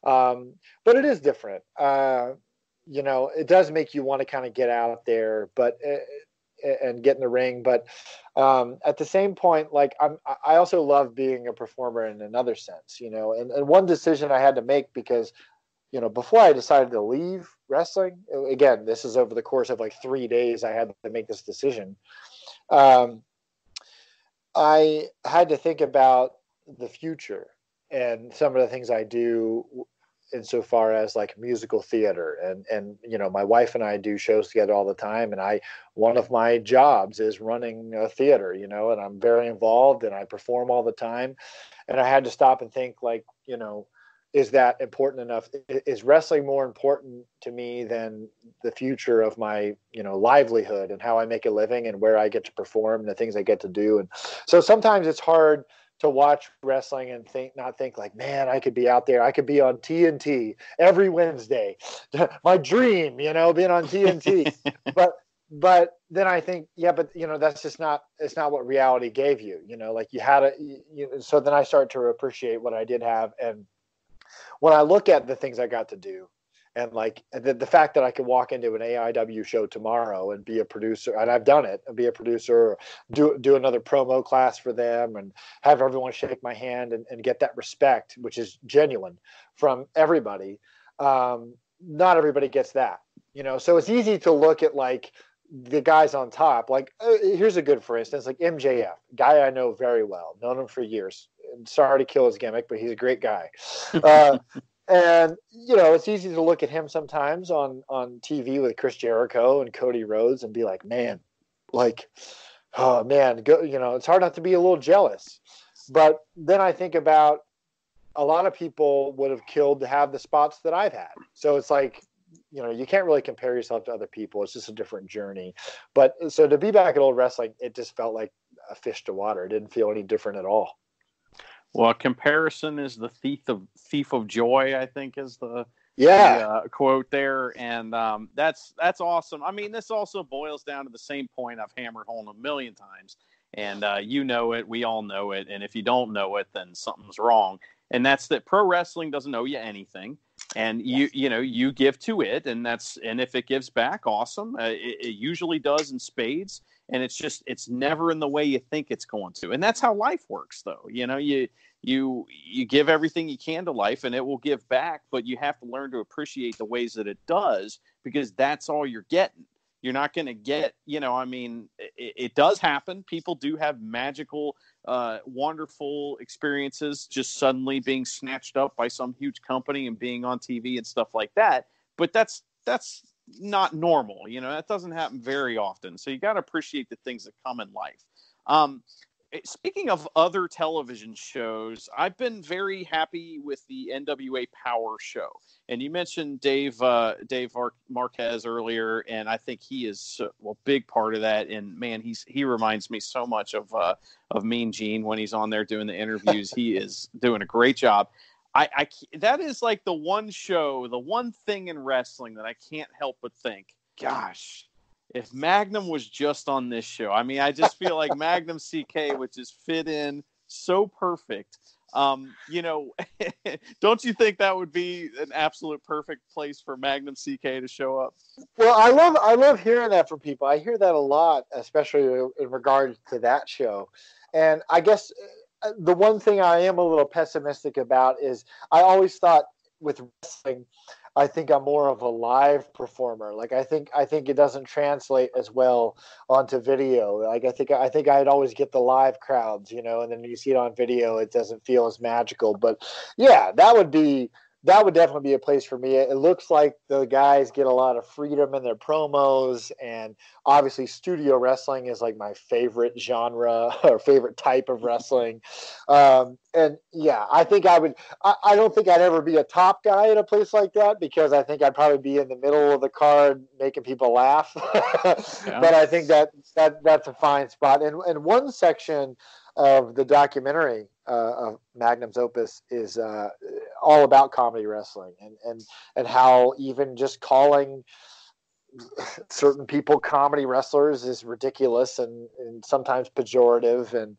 but it is different. It does make you want to kind of get out there, and get in the ring. But at the same point, like I also love being a performer in another sense, and one decision I had to make, because, before I decided to leave wrestling, again, this is over the course of like 3 days, I had to make this decision. I had to think about the future and some of the things I do insofar as like musical theater, and my wife and I do shows together all the time, and one of my jobs is running a theater, and I'm very involved and I perform all the time, and I had to stop and think, like, is that important enough? Is wrestling more important to me than the future of my livelihood and how I make a living and where I get to perform and the things I get to do? And so sometimes it's hard to watch wrestling and not think like, man, I could be out there. I could be on TNT every Wednesday. My dream, being on TNT. but then I think, yeah, but that's just it's not what reality gave you, like you had so then I start to appreciate what I did have. And when I look at the things I got to do, and like the fact that I could walk into an AIW show tomorrow and be a producer, and I've done it, and be a producer, or do another promo class for them, and have everyone shake my hand and get that respect, which is genuine from everybody. Not everybody gets that, so it's easy to look at like the guys on top. Like here's a good, for instance, like MJF, guy I know very well, known him for years. Sorry to kill his gimmick, but he's a great guy. And, it's easy to look at him sometimes on TV with Chris Jericho and Cody Rhodes and be like, man, like, oh man, it's hard not to be a little jealous. But then I think about a lot of people would have killed to have the spots that I've had. So it's like, you can't really compare yourself to other people. It's just a different journey. But so to be back at Old Wrestling, it just felt like a fish to water. It didn't feel any different at all. Well, comparison is the thief of joy, I think is the quote there. And that's awesome. I mean, this also boils down to the same point I've hammered home a million times. And you know it, we all know it. And if you don't know it, then something's wrong. And that's that pro wrestling doesn't owe you anything. And you give to it, and if it gives back, awesome. It usually does in spades. And it's never in the way you think it's going to. And that's how life works, though. You give everything you can to life, and it will give back, but you have to learn to appreciate the ways that it does, because that's all you're getting. You're not going to get, it does happen. People do have magical, wonderful experiences just suddenly being snatched up by some huge company and being on TV and stuff like that. But that's not normal. That doesn't happen very often. So you got to appreciate the things that come in life. Speaking of other television shows, I've been very happy with the NWA Power Show. And you mentioned Dave Marquez earlier, and I think he is a big part of that. And man, he reminds me so much of Mean Gene when he's on there doing the interviews. He is doing a great job. That is like the one show, the one thing in wrestling that I can't help but think, gosh, if Magnum was just on this show, I mean, I just feel like Magnum CK would just fit in so perfect. Don't you think that would be an absolute perfect place for Magnum CK to show up? Well, I love hearing that from people. I hear that a lot, especially in regards to that show. And I guess the one thing I am a little pessimistic about is I always thought with wrestling, I think I'm more of a live performer. Like I think it doesn't translate as well onto video. Like I think I'd always get the live crowds, and then you see it on video, it doesn't feel as magical. But yeah, that would definitely be a place for me. It looks like the guys get a lot of freedom in their promos, and obviously studio wrestling is like my favorite genre or favorite type of wrestling. And yeah, I think I don't think I'd ever be a top guy at a place like that, because I think I'd probably be in the middle of the card making people laugh. Yeah. But I think that's a fine spot. And one section of the documentary of Magnums Opus is all about comedy wrestling and how even just calling certain people comedy wrestlers is ridiculous and sometimes pejorative. And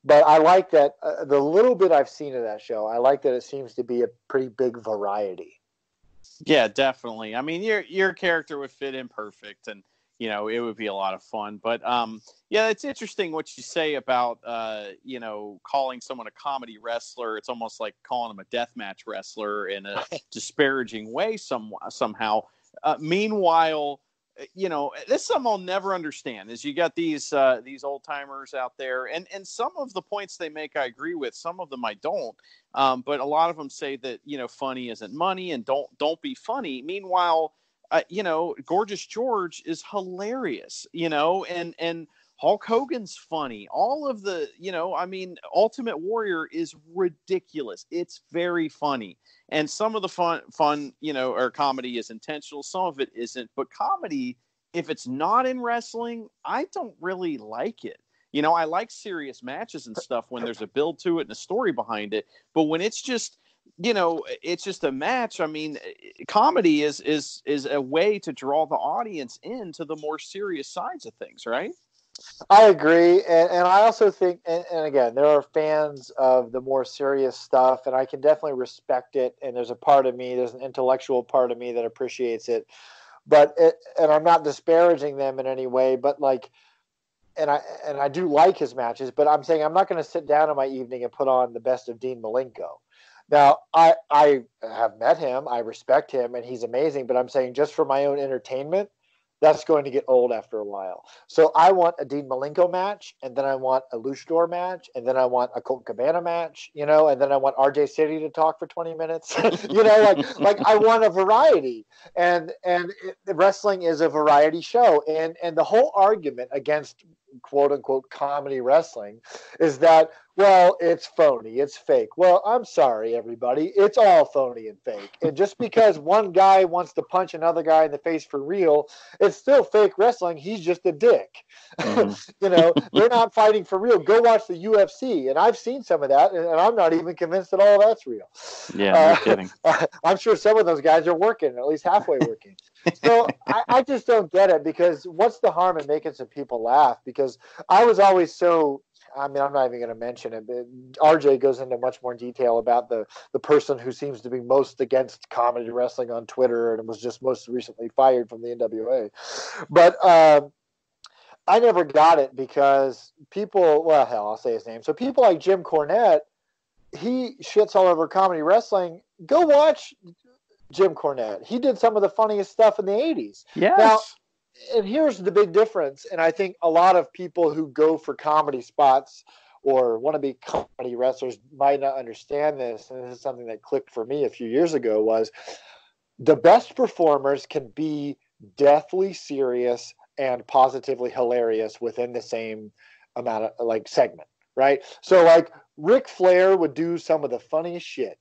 but I like that the little bit I've seen of that show, I like that it seems to be a pretty big variety. Yeah, definitely. I mean, your character would fit in perfect, and it would be a lot of fun. But yeah, it's interesting what you say about calling someone a comedy wrestler. It's almost like calling them a deathmatch wrestler in a disparaging way somehow. Meanwhile, this is something I'll never understand is you got these old timers out there, and some of the points they make I agree with, some of them I don't. But a lot of them say that funny isn't money, and don't be funny. Meanwhile, Gorgeous George is hilarious, and Hulk Hogan's funny. All of the, Ultimate Warrior is ridiculous. It's very funny. And some of the fun, or comedy is intentional. Some of it isn't. But comedy, if it's not in wrestling, I don't really like it. I like serious matches and stuff when there's a build to it and a story behind it. But when it's just, it's just a match. I mean, comedy is a way to draw the audience into the more serious sides of things, right? I agree. And I also think, and again, there are fans of the more serious stuff, and I can definitely respect it. And there's an intellectual part of me that appreciates it. And I'm not disparaging them in any way, but and I do like his matches, but I'm saying I'm not going to sit down in my evening and put on the best of Dean Malenko. Now, I have met him, I respect him, and he's amazing, but I'm saying just for my own entertainment, that's going to get old after a while. So I want a Dean Malenko match, and then I want a Luchador match, and then I want a Colt Cabana match, and then I want RJ City to talk for 20 minutes. like I want a variety, and wrestling is a variety show, and the whole argument against quote unquote comedy wrestling is that, well, it's phony, it's fake. Well, I'm sorry, everybody, it's all phony and fake. And just because one guy wants to punch another guy in the face for real, it's still fake wrestling. He's just a dick. Mm-hmm. They're not fighting for real. Go watch the UFC, and I've seen some of that, and I'm not even convinced that all that's real. Yeah, no kidding. I'm sure some of those guys are working, at least halfway working. So I just don't get it, because what's the harm in making some people laugh? Because I was always I'm not even going to mention it, but RJ goes into much more detail about the person who seems to be most against comedy wrestling on Twitter and was just most recently fired from the NWA. But I never got it because people, well, hell, I'll say his name. So people like Jim Cornette, he shits all over comedy wrestling. Go watch Jim Cornette. He did some of the funniest stuff in the 80s. Yes. Now, and here's the big difference. And I think a lot of people who go for comedy spots or want to be comedy wrestlers might not understand this. And this is something that clicked for me a few years ago was the best performers can be deathly serious and positively hilarious within the same amount of like segment, right? So like Ric Flair would do some of the funniest shit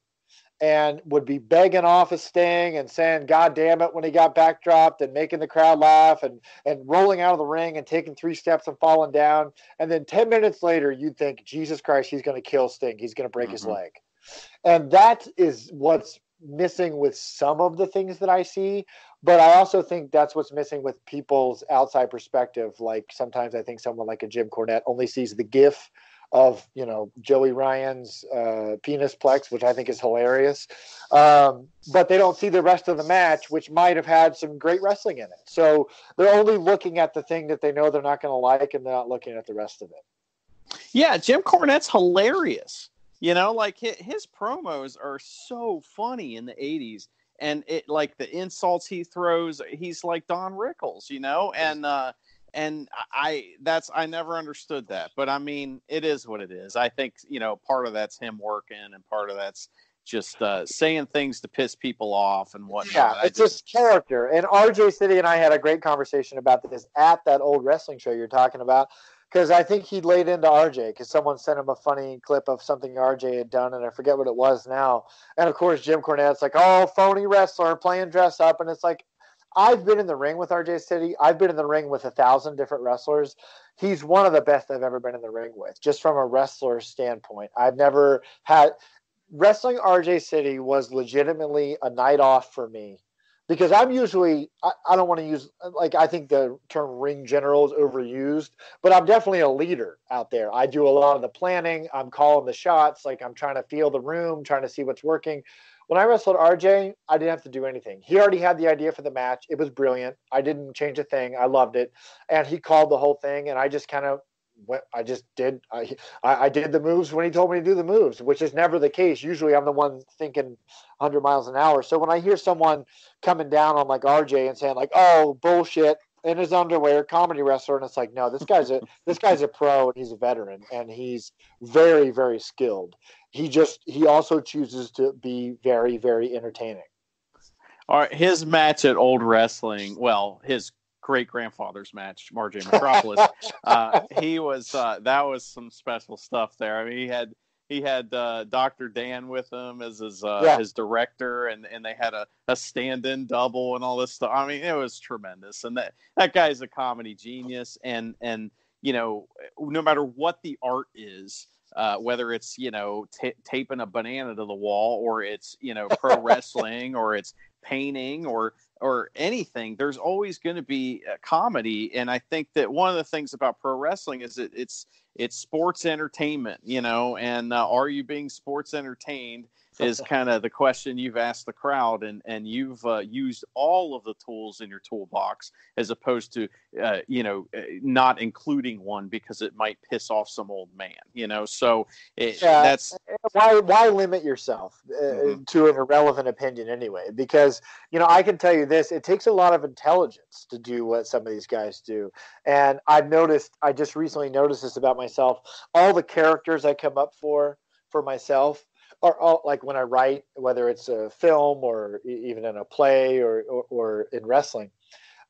and would be begging off his Sting and saying "God damn it" when he got backdropped and making the crowd laugh and rolling out of the ring and taking 3 steps and falling down. And then 10 minutes later, you'd think, Jesus Christ, he's going to kill Sting. He's going to break his leg. And that is what's missing with some of the things that I see. But I also think that's what's missing with people's outside perspective. Like sometimes I think someone like a Jim Cornette only sees the GIF of, you know, Joey Ryan's penis plex, which I think is hilarious. But they don't see the rest of the match, which might have had some great wrestling in it. So they're only looking at the thing that they know they're not going to like, and they're not looking at the rest of it. Yeah, Jim Cornette's hilarious. You know, like his promos are so funny in the 80s. And it like the insults he throws, he's like Don Rickles, you know, and I never understood that, but I mean, it is what it is. I think, you know, part of that's him working and part of that's just saying things to piss people off and whatnot. Yeah, it's just character. And RJ City and I had a great conversation about this at that old wrestling show you're talking about, because I think he laid into RJ because someone sent him a funny clip of something RJ had done, and I forget what it was now. And of course, Jim Cornette's like, oh, phony wrestler playing dress up. And it's like, I've been in the ring with RJ City. I've been in the ring with 1,000 different wrestlers. He's one of the best I've ever been in the ring with, just from a wrestler standpoint. I've never had wrestling RJ City was legitimately a night off for me. Because I'm usually, I don't want to use, like, I think the term ring general is overused, but I'm definitely a leader out there. I do a lot of the planning. I'm calling the shots. Like, I'm trying to feel the room, trying to see what's working. When I wrestled RJ, I didn't have to do anything. He already had the idea for the match. It was brilliant. I didn't change a thing. I loved it. And he called the whole thing, and I just kind of I did the moves when he told me to do the moves, which is never the case. Usually I'm the one thinking 100 miles an hour. So when I hear someone coming down on like RJ and saying like, oh, bullshit, in his underwear, comedy wrestler, and it's like, no, this guy's a pro and he's a veteran and he's very, very skilled. He also chooses to be very, very entertaining. All right, his match at Old Wrestling, well, his great-grandfather's match, RJ Metropolis, he was that was some special stuff there. I mean, he had Dr. Dan with him as his director, and they had a stand-in double and all this stuff. I mean, it was tremendous. And that guy's a comedy genius, and you know, no matter what the art is, whether it's, you know, taping a banana to the wall, or it's, you know, pro wrestling, or it's painting, or anything, there's always going to be a comedy. And I think that one of the things about pro wrestling is that it's sports entertainment, you know, and are you being sports entertained is kind of the question you've asked the crowd, and you've used all of the tools in your toolbox, as opposed to not including one because it might piss off some old man, you know. So that's why limit yourself to an irrelevant opinion anyway, because, you know, I can tell you this, it takes a lot of intelligence to do what some of these guys do. And I just recently noticed this about myself. All the characters I come up for myself are all, like, when I write, whether it's a film or even in a play or in wrestling,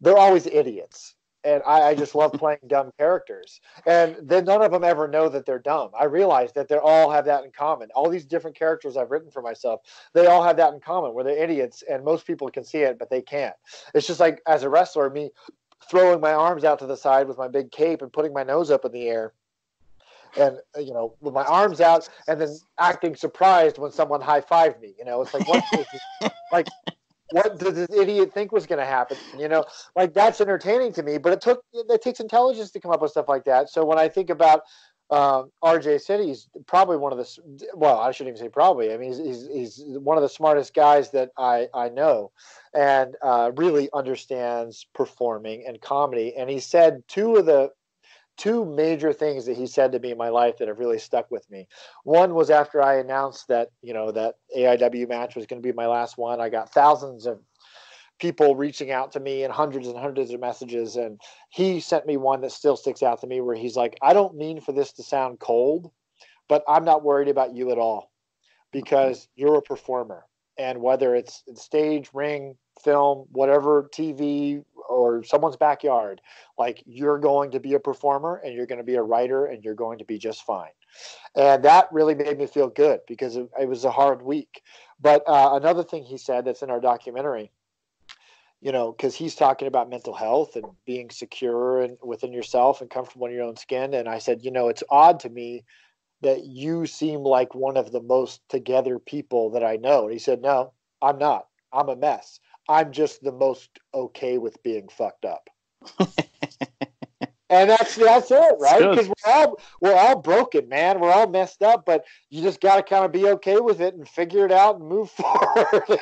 they're always idiots. And I just love playing dumb characters. And then none of them ever know that they're dumb. I realize that they all have that in common. All these different characters I've written for myself, they all have that in common, where they're idiots, and most people can see it, but they can't. It's just like, as a wrestler, me throwing my arms out to the side with my big cape and putting my nose up in the air, and, you know, with my arms out, and then acting surprised when someone high-fived me. You know, it's like, what did this idiot think was going to happen? You know, like, that's entertaining to me, but it takes intelligence to come up with stuff like that. So when I think about RJ City, he's probably one of the, well, I shouldn't even say probably. I mean, he's one of the smartest guys that I know, and really understands performing and comedy. And he said two major things that he said to me in my life that have really stuck with me. One was after I announced that, you know, that AIW match was going to be my last one. I got thousands of people reaching out to me and hundreds of messages. And he sent me one that still sticks out to me where he's like, I don't mean for this to sound cold, but I'm not worried about you at all because you're a performer. And whether it's stage, ring, film, whatever, TV, or someone's backyard, like you're going to be a performer and you're going to be a writer and you're going to be just fine. And that really made me feel good because it was a hard week. But another thing he said that's in our documentary, you know, because he's talking about mental health and being secure and within yourself and comfortable in your own skin. And I said, you know, it's odd to me that you seem like one of the most together people that I know. And he said, no, I'm not. I'm a mess. I'm just the most okay with being fucked up. And that's it, right? Because we're all broken, man. We're all messed up, but you just got to kind of be okay with it and figure it out and move forward.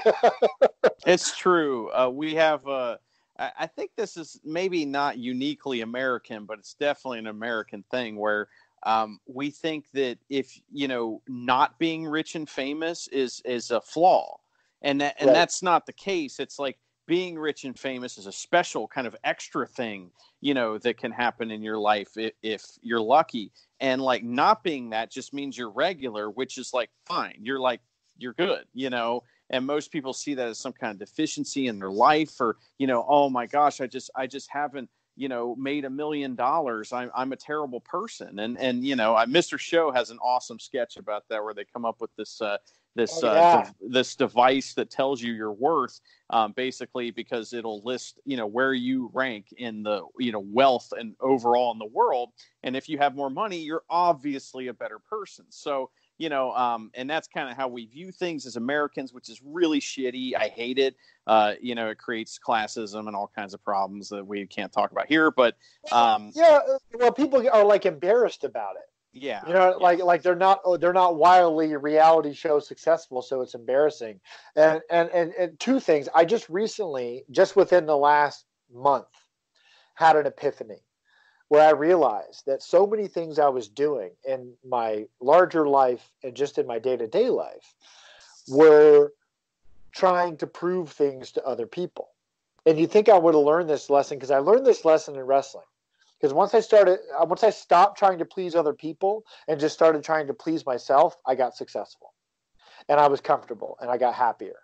It's true. We have, I think this is maybe not uniquely American, but it's definitely an American thing where we think that if, you know, not being rich and famous is a flaw. And that's not the case. It's like being rich and famous is a special kind of extra thing, you know, that can happen in your life if you're lucky. And like not being that just means you're regular, which is like fine. You're good, you know. And most people see that as some kind of deficiency in their life, or, you know, oh my gosh, I just haven't, you know, made $1 million. I'm a terrible person. And you know, Mr. Show has an awesome sketch about that where they come up with this this device that tells you your worth, basically because it'll list, you know, where you rank in the, you know, wealth and overall in the world. And if you have more money, you're obviously a better person. So, you know, and that's kind of how we view things as Americans, which is really shitty. I hate it. You know, it creates classism and all kinds of problems that we can't talk about here. But well, people are like embarrassed about it. Yeah, you know, like they're not wildly reality show successful, so it's embarrassing. And two things. I just recently, just within the last month, had an epiphany where I realized that so many things I was doing in my larger life and just in my day-to-day life were trying to prove things to other people. And you think I would have learned this lesson, because I learned this lesson in wrestling. Because once I stopped trying to please other people and just started trying to please myself, I got successful and I was comfortable and I got happier.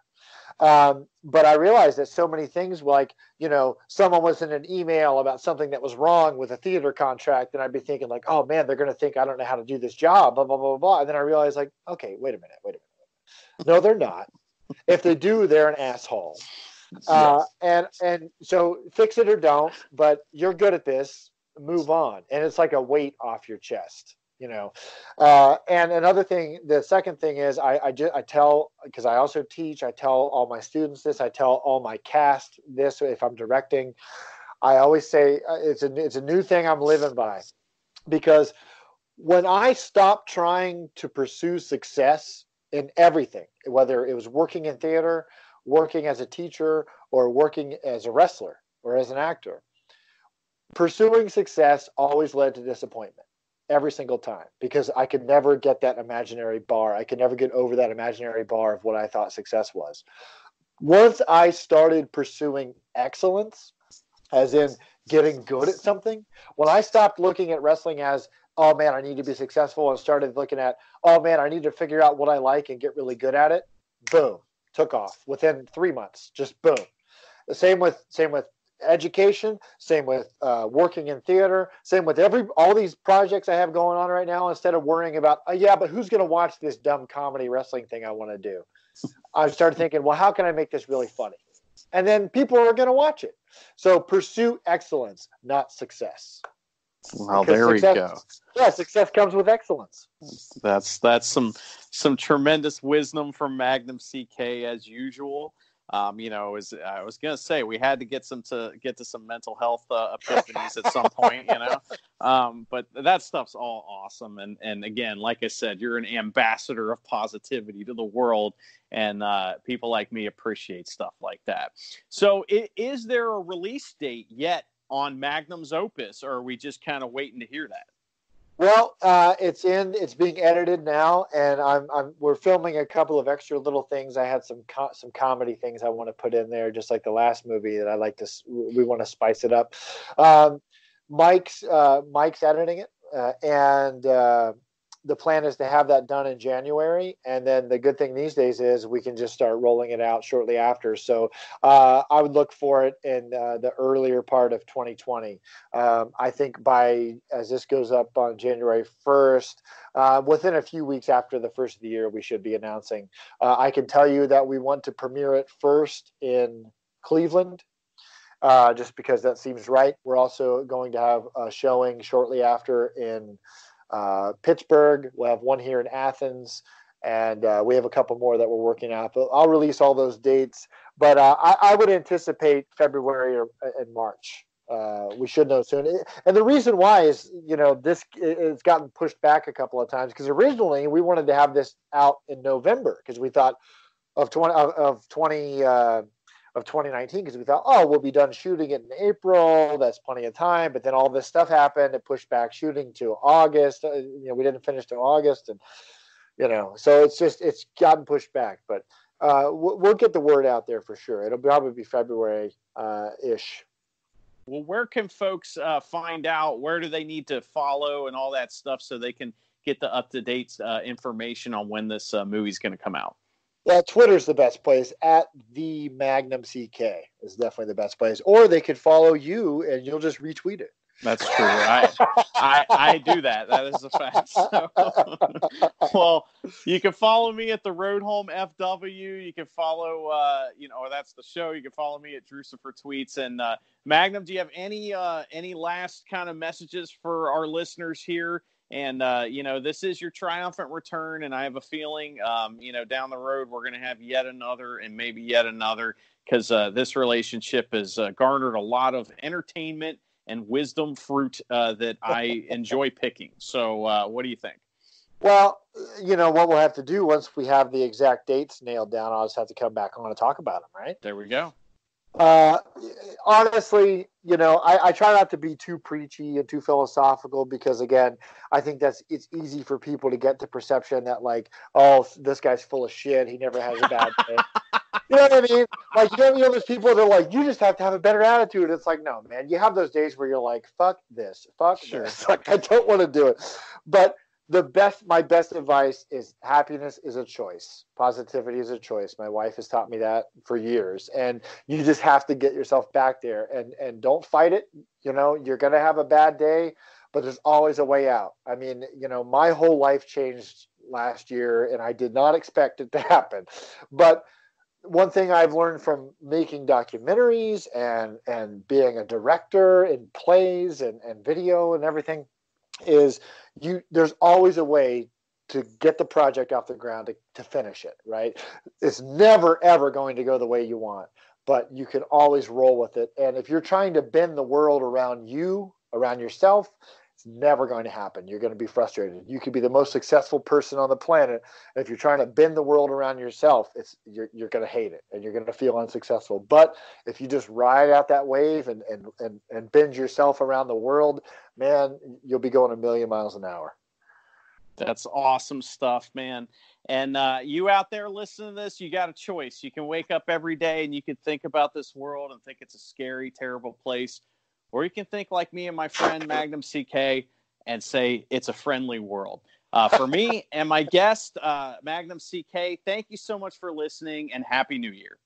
But I realized that so many things, like, you know, someone was in an email about something that was wrong with a theater contract, and I'd be thinking like, oh man, they're going to think I don't know how to do this job, blah, blah, blah, blah. And then I realized like, okay, wait a minute. No, they're not. If they do, they're an asshole. And so fix it or don't, but you're good at this. Move on. And it's like a weight off your chest, you know. And another thing, the second thing is I tell, because I also teach, I tell all my students this, I tell all my cast this. If I'm directing, I always say it's a new thing I'm living by, because when I stopped trying to pursue success in everything, whether it was working in theater, working as a teacher, or working as a wrestler or as an actor, pursuing success always led to disappointment every single time, because I could never get that imaginary bar. I could never get over that imaginary bar of what I thought success was. Once I started pursuing excellence, as in getting good at something, when I stopped looking at wrestling as, oh man, I need to be successful, and started looking at, oh man, I need to figure out what I like and get really good at it, boom, took off within 3 months. Just boom. The same with education, same with working in theater, same with all these projects I have going on right now. Instead of worrying about, but who's going to watch this dumb comedy wrestling thing I want to do, I started thinking, well, how can I make this really funny? And then people are going to watch it. So pursue excellence, not success. Well, there we go. Yeah, success comes with excellence. That's some tremendous wisdom from Magnum CK as usual. You know, I was gonna say, we had to get to some mental health epiphanies at some point, you know. But that stuff's all awesome, and again, like I said, you're an ambassador of positivity to the world, and people like me appreciate stuff like that. So, is there a release date yet on Magnum's Opus, or are we just kind of waiting to hear that? Well, it's being edited now, and we're filming a couple of extra little things. I had some comedy things I want to put in there, just like the last movie that I like to. We want to spice it up. Um, Mike's editing it, and the plan is to have that done in January. And then the good thing these days is we can just start rolling it out shortly after. So I would look for it in the earlier part of 2020. I think as this goes up on January 1st, within a few weeks after the first of the year, we should be announcing. I can tell you that we want to premiere it first in Cleveland, just because that seems right. We're also going to have a showing shortly after in Pittsburgh. We'll have one here in Athens, and we have a couple more that we're working out. But I'll release all those dates. But I would anticipate February or in March. We should know soon. And the reason why is, this it's gotten pushed back a couple of times, because originally we wanted to have this out in November, because we thought of 2019, because we thought, oh, we'll be done shooting it in April. That's plenty of time. But then all this stuff happened. It pushed back shooting to August. We didn't finish till August, and so it's gotten pushed back. But we'll get the word out there for sure. It'll probably be February ish. Well, where can folks find out? Where do they need to follow and all that stuff so they can get the up-to-date information on when this movie's going to come out? Yeah, Twitter's the best place. At the Magnum CK is definitely the best place. Or they could follow you and you'll just retweet it. That's true. I do that. That is a fact. So, well, you can follow me at the Road Home FW. You can follow, that's the show. You can follow me at Drucifer Tweets. And Magnum, do you have any last kind of messages for our listeners here? And, this is your triumphant return. And I have a feeling, down the road, we're going to have yet another and maybe yet another, because this relationship has garnered a lot of entertainment and wisdom fruit that I enjoy picking. So what do you think? Well, what we'll have to do once we have the exact dates nailed down, I'll just have to come back on and talk about them, right? There we go. Honestly, I try not to be too preachy and too philosophical, because again, I think it's easy for people to get the perception that, like, oh, this guy's full of shit. He never has a bad day. You know what I mean? Like, there's people that are like, you just have to have a better attitude. It's like, no, man, you have those days where you're like, fuck this. Like, I don't want to do it. But my best advice is happiness is a choice. Positivity is a choice. My wife has taught me that for years. And you just have to get yourself back there and don't fight it. You're going to have a bad day, but there's always a way out. I mean, my whole life changed last year and I did not expect it to happen. But one thing I've learned from making documentaries and being a director in plays and video and everything is there's always a way to get the project off the ground to finish it, right? It's never, ever going to go the way you want, but you can always roll with it. And if you're trying to bend the world around yourself, it's never going to happen. You're going to be frustrated. You could be the most successful person on the planet. And if you're trying to bend the world around yourself, you're going to hate it and you're going to feel unsuccessful. But if you just ride out that wave and bend yourself around the world, man, you'll be going a million miles an hour. That's awesome stuff, man. And you out there listening to this, you got a choice. You can wake up every day and you can think about this world and think it's a scary, terrible place. Or you can think like me and my friend Magnum CK and say it's a friendly world. For me and my guest, Magnum CK, thank you so much for listening and Happy New Year.